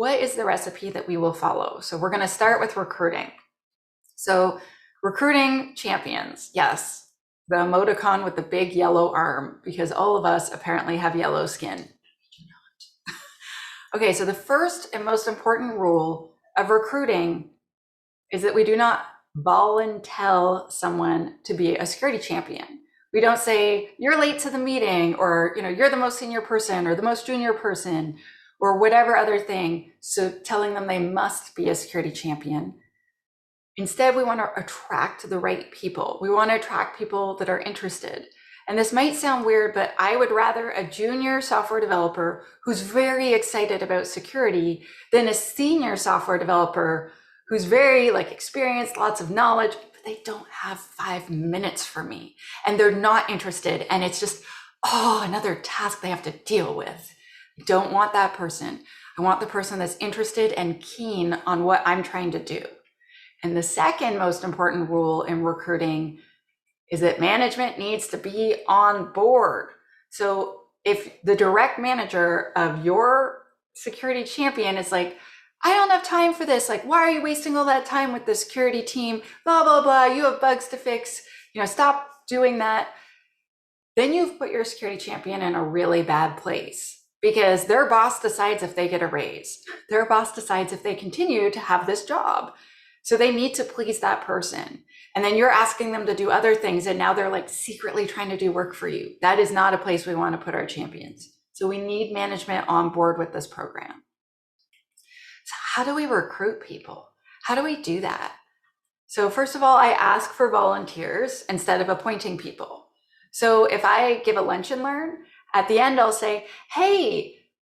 what is the recipe that we will follow? So we're going to start with recruiting. So recruiting champions, yes, the emoticon with the big yellow arm, because all of us apparently have yellow skin. Okay, so the first and most important rule of recruiting is that we do not volunteer someone to be a security champion. We don't say, you're late to the meeting, or you're the most senior person or the most junior person, or whatever other thing, so telling them they must be a security champion. Instead, we want to attract the right people. We want to attract people that are interested. And this might sound weird, but I would rather a junior software developer who's very excited about security than a senior software developer who's very experienced, lots of knowledge, but they don't have 5 minutes for me and they're not interested. And it's just, another task they have to deal with. I don't want that person. I want the person that's interested and keen on what I'm trying to do. And the second most important rule in recruiting is that management needs to be on board. So if the direct manager of your security champion is like, I don't have time for this, why are you wasting all that time with the security team, blah, blah, blah, you have bugs to fix, stop doing that, then you've put your security champion in a really bad place, because their boss decides if they get a raise. Their boss decides if they continue to have this job. So they need to please that person. And then you're asking them to do other things, and now they're secretly trying to do work for you. That is not a place we want to put our champions. So we need management on board with this program. So how do we recruit people? How do we do that? So first of all, I ask for volunteers instead of appointing people. So if I give a lunch and learn, at the end I'll say, hey,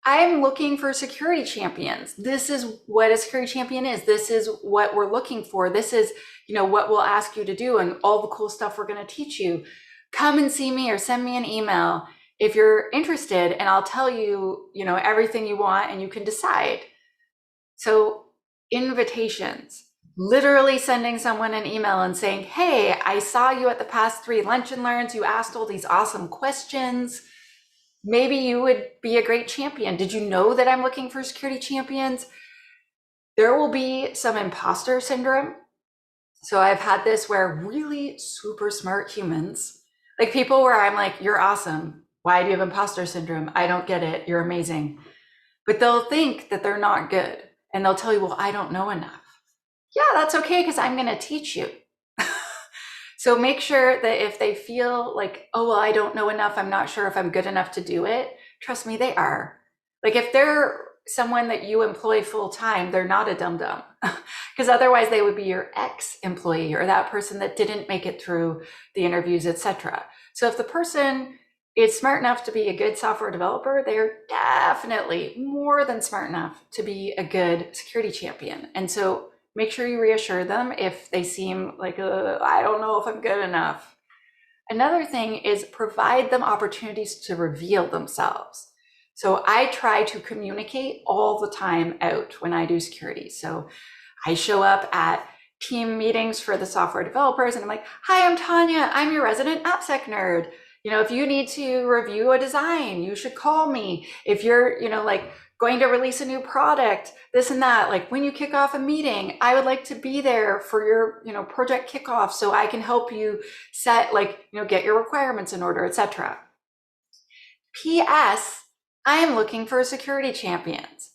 I'm looking for security champions. This is what a security champion is. This is what we're looking for. This is, what we'll ask you to do and all the cool stuff we're going to teach you. Come and see me or send me an email if you're interested, and I'll tell you, everything you want, and you can decide. So invitations, literally sending someone an email and saying, hey, I saw you at the past 3 lunch and learns. You asked all these awesome questions. Maybe you would be a great champion. Did you know that I'm looking for security champions? There will be some imposter syndrome. So I've had this where really super smart humans, people where I'm like, you're awesome. Why do you have imposter syndrome? I don't get it. You're amazing. But they'll think that they're not good. And they'll tell you, well, I don't know enough. Yeah, that's okay, because I'm going to teach you. So make sure that if they feel oh, well, I don't know enough, I'm not sure if I'm good enough to do it, trust me, they are. If they're someone that you employ full time, they're not a dum-dum, because otherwise they would be your ex-employee or that person that didn't make it through the interviews, etc. So if the person is smart enough to be a good software developer, they're definitely more than smart enough to be a good security champion. And so make sure you reassure them if they seem I don't know if I'm good enough. Another thing is provide them opportunities to reveal themselves. So I try to communicate all the time out when I do security. So I show up at team meetings for the software developers and I'm like, hi, I'm Tanya. I'm your resident AppSec nerd. If you need to review a design, you should call me. If you're, going to release a new product, this and that, when you kick off a meeting, I would like to be there for your, project kickoff so I can help you set, get your requirements in order, etc. P.S. I am looking for security champions.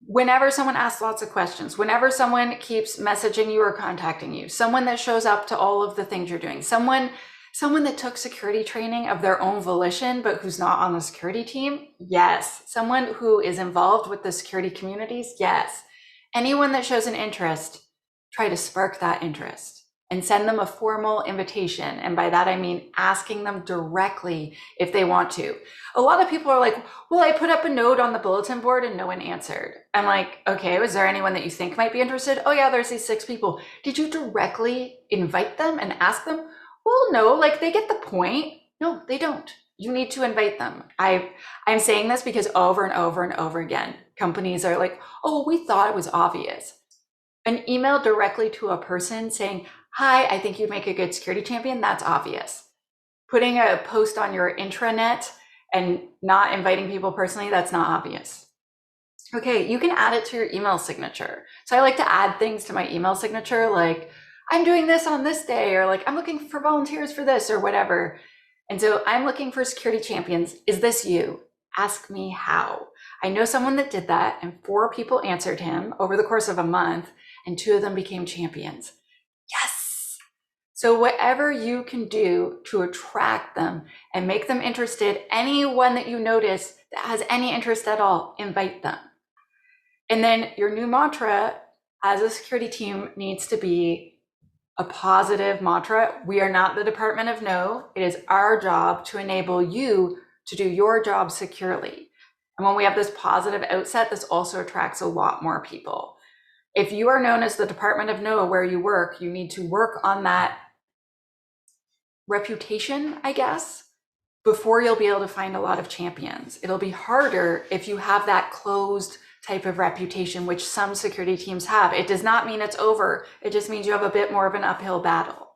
Whenever someone asks lots of questions, whenever someone keeps messaging you or contacting you, someone that shows up to all of the things you're doing, someone that took security training of their own volition, but who's not on the security team, yes. Someone who is involved with the security communities, yes. Anyone that shows an interest, try to spark that interest and send them a formal invitation. And by that, I mean asking them directly if they want to. A lot of people are like, well, I put up a note on the bulletin board and no one answered. I'm like, okay, was there anyone that you think might be interested? Oh yeah, there's these 6 people. Did you directly invite them and ask them? Well, no, they get the point. No, they don't. You need to invite them. I'm saying this because over and over and over again, companies are like, oh, we thought it was obvious. An email directly to a person saying, hi, I think you'd make a good security champion, that's obvious. Putting a post on your intranet and not inviting people personally, that's not obvious. Okay, you can add it to your email signature. So I like to add things to my email signature, like I'm doing this on this day, or like I'm looking for volunteers for this or whatever. And so I'm looking for security champions. Is this you? Ask me how. I know someone that did that, and 4 people answered him over the course of a month, and 2 of them became champions. Yes. So whatever you can do to attract them and make them interested, anyone that you notice that has any interest at all, invite them. And then your new mantra as a security team needs to be a positive mantra. We are not the Department of No. It is our job to enable you to do your job securely. And when we have this positive outset, this also attracts a lot more people. If you are known as the Department of No where you work, you need to work on that reputation, I guess, before you'll be able to find a lot of champions. It'll be harder if you have that closed type of reputation, which some security teams have. It does not mean it's over. It just means you have a bit more of an uphill battle.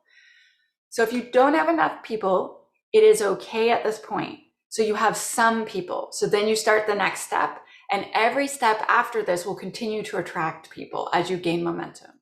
So if you don't have enough people, it is okay at this point. So you have some people. So then you start the next step, and every step after this will continue to attract people as you gain momentum.